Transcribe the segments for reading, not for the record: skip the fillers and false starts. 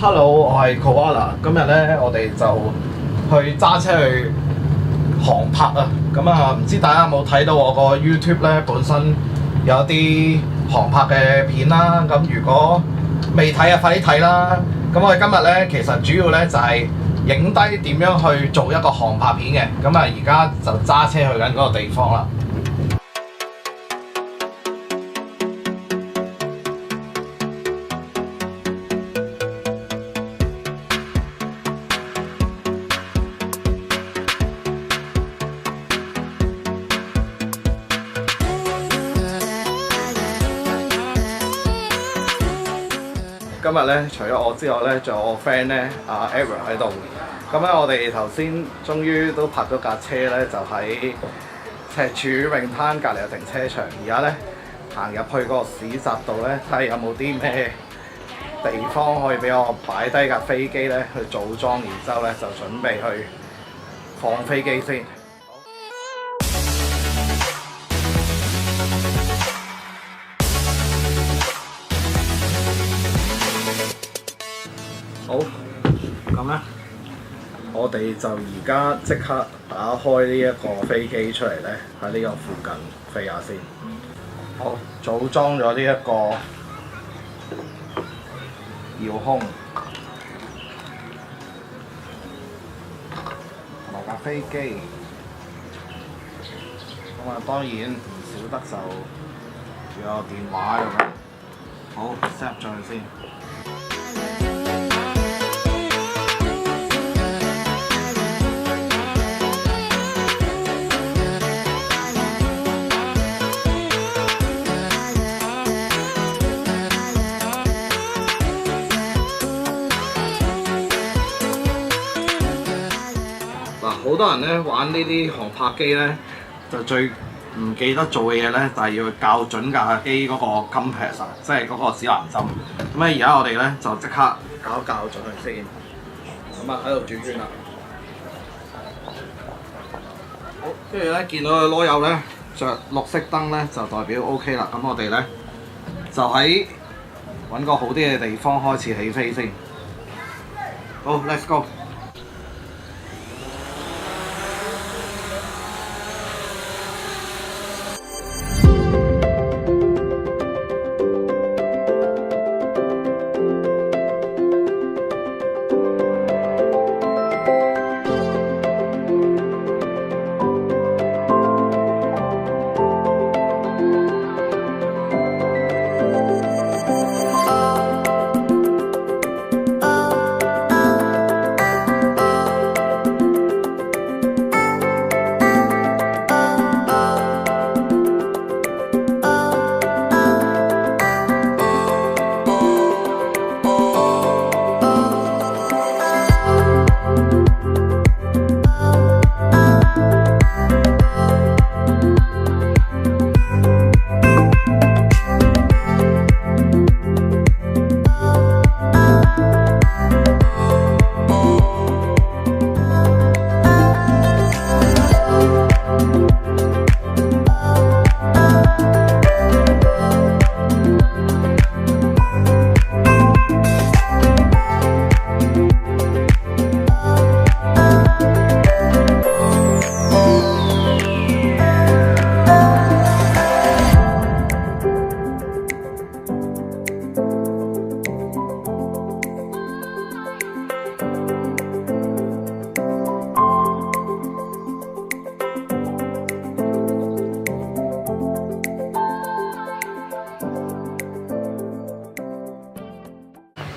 Hello， 我係 koala。今日咧，我哋就去揸車去航拍啊！咁啊，唔知大家有冇睇到我個 YouTube 咧？本身有啲航拍嘅片啦。咁如果未睇啊，快啲睇啦！咁我哋今日咧，其實主要咧就係影低點樣去做一個航拍片嘅。咁啊，而家就揸車去緊嗰個地方啦。今日咧，除咗我之外咧，仲有我 friend 咧，阿 Aaron 喺度。咁咧，我哋頭先終於都泊咗架車咧，就喺赤柱泳灘隔離嘅停車場。而家咧行入去個市集度咧，睇下有冇啲咩地方可以俾我擺低架飛機咧去組裝，然之後咧就準備去放飛機先。好，咁咧，我哋就而家即刻打開呢一個飛機出嚟咧，喺呢個附近飛下先。好，組裝咗呢一個遙控同埋架飛機。咁啊，當然唔少得就要有電話咁樣。好 set 咗佢先。好多人咧玩呢啲航拍機咧，就最唔記得做嘅嘢咧，就係要校準架機嗰個 compass 啊，即係嗰個指南針。咁咧而家我哋咧就即刻校準佢先。咁啊喺度轉圈啦。好，跟住咧見到個螺友咧着綠色燈咧，就代表 OK 啦。咁我哋咧就喺揾個好啲嘅地方開始起飛先。好 ，let's go。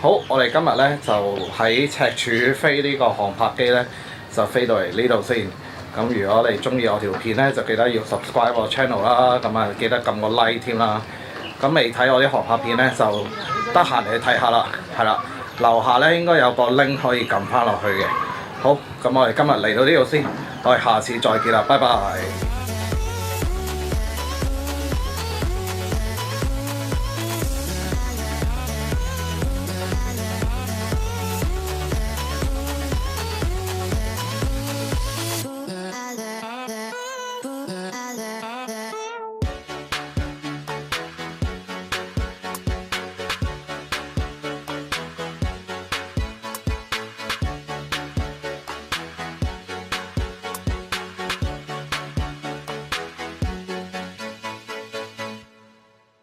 好，我哋今日咧就喺赤柱飛呢個航拍機咧，就飛到嚟呢度先。咁如果你中意我條片咧，就記得要 subscribe 我 channel 啦，咁啊記得撳個 like 添啦。咁未睇我啲航拍片咧，就得閒嚟睇下啦，係啦。樓下咧應該有個 link 可以撳翻落去嘅。好，咁我哋今日嚟到呢度先，我哋下次再見啦，拜拜。